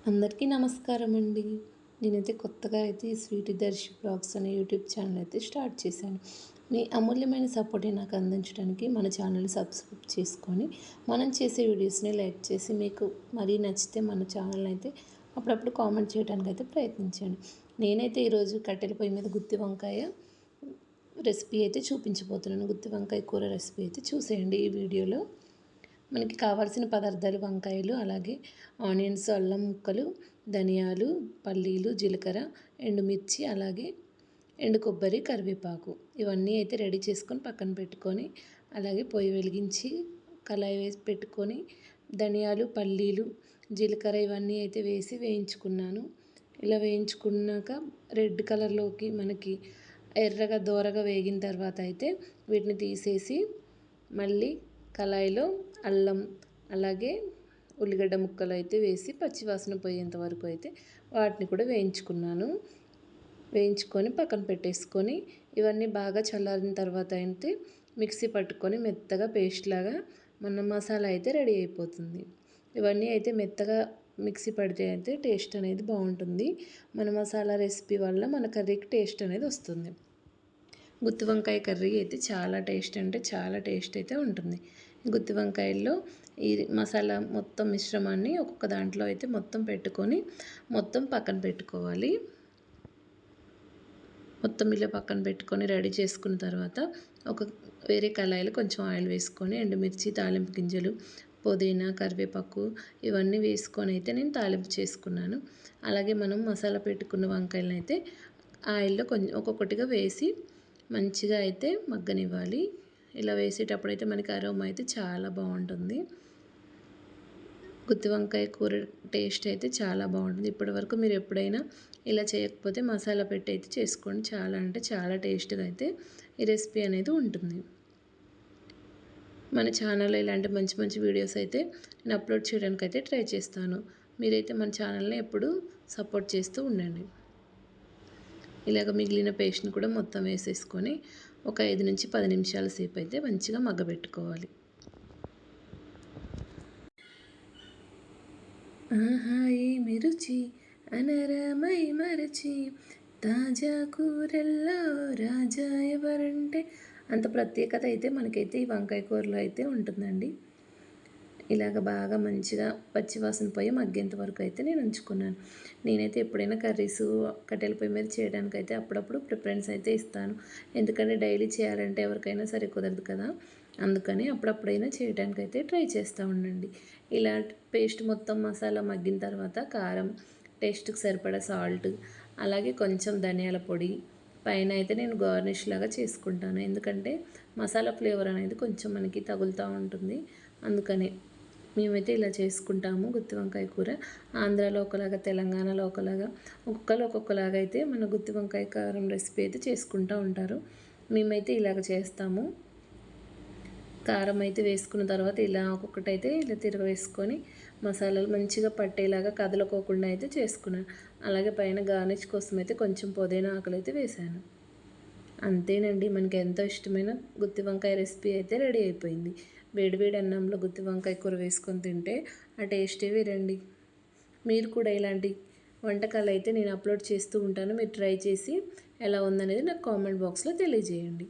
అందరికీ నమస్కారం అండి. నేనైతే కొత్తగా అయితే ఈ స్వీటీ దర్శి బ్లాగ్స్ అనే యూట్యూబ్ ఛానల్ అయితే స్టార్ట్ చేశాను. మీ అమూల్యమైన సపోర్ట్ని నాకు అందించడానికి మన ఛానల్ని సబ్స్క్రైబ్ చేసుకొని మనం చేసే వీడియోస్ని లైక్ చేసి మీకు మరీ నచ్చితే మన ఛానల్ అయితే అప్పుడప్పుడు కామెంట్ చేయడానికి అయితే ప్రయత్నించండి. నేనైతే ఈరోజు కట్టెల పొయ్యి మీద గుత్తి వంకాయ రెసిపీ అయితే చూపించబోతున్నాను. గుత్తి వంకాయ కూర రెసిపీ అయితే చూసేయండి ఈ వీడియోలో. మనకి కావాల్సిన పదార్థాలు వంకాయలు, అలాగే ఆనియన్స్, అల్లం ముక్కలు, ధనియాలు, పల్లీలు, జీలకర్ర, ఎండుమిర్చి, అలాగే ఎండు కొబ్బరి, కరివేపాకు ఇవన్నీ అయితే రెడీ చేసుకొని పక్కన పెట్టుకొని, అలాగే పొయ్యి వెలిగించి కళాయి వేసి పెట్టుకొని ధనియాలు, పల్లీలు, జీలకర్ర ఇవన్నీ అయితే వేసి వేయించుకున్నాను. ఇలా వేయించుకున్నాక రెడ్ కలర్లోకి మనకి ఎర్రగా దోరగా వేగిన తర్వాత అయితే వీటిని తీసేసి మళ్ళీ కళాయిలో అల్లం, అలాగే ఉల్లిగడ్డ ముక్కలు అయితే వేసి పచ్చివాసన పోయేంత వరకు అయితే వాటిని కూడా వేయించుకొని పక్కన పెట్టేసుకొని ఇవన్నీ బాగా చల్లారిన తర్వాత అయితే మిక్సీ పట్టుకొని మెత్తగా పేస్ట్ లాగా మన మసాలా అయితే రెడీ అయిపోతుంది. ఇవన్నీ అయితే మెత్తగా మిక్సీ పడితే అయితే టేస్ట్ అనేది బాగుంటుంది. మన మసాలా రెసిపీ వల్ల మన కర్రీకి టేస్ట్ అనేది వస్తుంది. గుత్తి వంకాయ కర్రీ అయితే చాలా టేస్ట్ అంటే చాలా టేస్ట్ అయితే ఉంటుంది. గుత్తి వంకాయల్లో ఈ మసాలా మొత్తం మిశ్రమాన్ని ఒక్కొక్క దాంట్లో అయితే మొత్తం పెట్టుకొని మొత్తం పక్కన పెట్టుకోవాలి. మొత్తం ఇలా పక్కన పెట్టుకొని రెడీ చేసుకున్న తర్వాత వేరే కళాయిలో కొంచెం ఆయిల్ వేసుకొని ఎండుమిర్చి, తాలింపు గింజలు, పుదీనా, కరివేపాకు ఇవన్నీ వేసుకొని అయితే నేను తాలింపు చేసుకున్నాను. అలాగే మనం మసాలా పెట్టుకున్న వంకాయలను అయితే ఆయిల్లో కొంచెం ఒక్కొక్కటిగా వేసి మంచిగా అయితే మగ్గనివ్వాలి. ఇలా వేసేటప్పుడు అయితే మనకి అరోమా అయితే చాలా బాగుంటుంది. గుత్తి వంకాయ కూర టేస్ట్ అయితే చాలా బాగుంటుంది. ఇప్పటివరకు మీరు ఎప్పుడైనా ఇలా చేయకపోతే మసాలా పెట్టి అయితే చేసుకోండి. చాలా అంటే చాలా టేస్ట్గా అయితే ఈ రెసిపీ అనేది ఉంటుంది. మన ఛానల్లో ఇలాంటి మంచి మంచి వీడియోస్ అయితే నేను అప్లోడ్ చేయడానికి అయితే ట్రై చేస్తాను. మీరైతే మన ఛానల్ని ఎప్పుడు సపోర్ట్ చేస్తూ ఉండండి. ఇలాగ మిగిలిన పేస్ట్ని కూడా మొత్తం వేసేసుకొని ఒక 5 నుంచి 10 నిమిషాల సేపు అయితే మంచిగా మగ్గబెట్టుకోవాలి. ఆహా ఏమి రుచి అనరమై మరచి తాజా కూరల్లో రాజా ఎవరంటే అంత ప్రత్యేకత అయితే మనకైతే ఈ వంకాయ కూరలో అయితే ఉంటుందండి. ఇలాగ బాగా మంచిగా పచ్చివాసన పోయి మగ్గేంత వరకు అయితే నేను ఉంచుకున్నాను. నేనైతే ఎప్పుడైనా కర్రీస్ కట్టెల పొయ్యి మీద చేయడానికైతే అప్పుడప్పుడు ప్రిఫరెన్స్ అయితే ఇస్తాను. ఎందుకంటే డైలీ చేయాలంటే ఎవరికైనా సరే కుదరదు కదా. అందుకని అప్పుడప్పుడైనా చేయడానికైతే ట్రై చేస్తూ ఉండండి. ఇలా పేస్ట్ మొత్తం మసాలా మగ్గిన తర్వాత కారం, టేస్ట్కి సరిపడా సాల్ట్, అలాగే కొంచెం ధనియాల పొడి పైన అయితే నేను గార్నిష్ లాగా చేసుకుంటాను. ఎందుకంటే మసాలా ఫ్లేవర్ అనేది కొంచెం మనకి తగులుతూ ఉంటుంది. అందుకని మేమైతే ఇలా చేసుకుంటాము గుత్తి వంకాయ కూర. ఆంధ్రాలో ఒకలాగా, తెలంగాణలో ఒకలాగా, ఒక్కొక్కలాగా అయితే మన గుత్తి వంకాయ కారం రెసిపీ అయితే చేసుకుంటూ ఉంటారు. మేమైతే ఇలాగ చేస్తాము. కారం అయితే వేసుకున్న తర్వాత ఇలా ఒక్కొక్కటైతే ఇలా తిరగవేసుకొని మసాలాలు మంచిగా పట్టేలాగా కదలకోకుండా అయితే చేసుకున్నాను. అలాగే పైన గార్నిష్ కోసం అయితే కొంచెం పుదీనా ఆకులు అయితే వేశాను. అంతేనండి, మనకి ఎంతో ఇష్టమైన గుత్తి వంకాయ రెసిపీ అయితే రెడీ అయిపోయింది. వేడివేడి అన్నంలో గుత్తి వంకాయ కూర వేసుకొని తింటే ఆ టేస్టే వేరండి. మీరు కూడా ఇలాంటి వంటకాలు అయితే నేను అప్లోడ్ చేస్తూ ఉంటాను. మీరు ట్రై చేసి ఎలా ఉందనేది నాకు కామెంట్ బాక్స్లో తెలియజేయండి.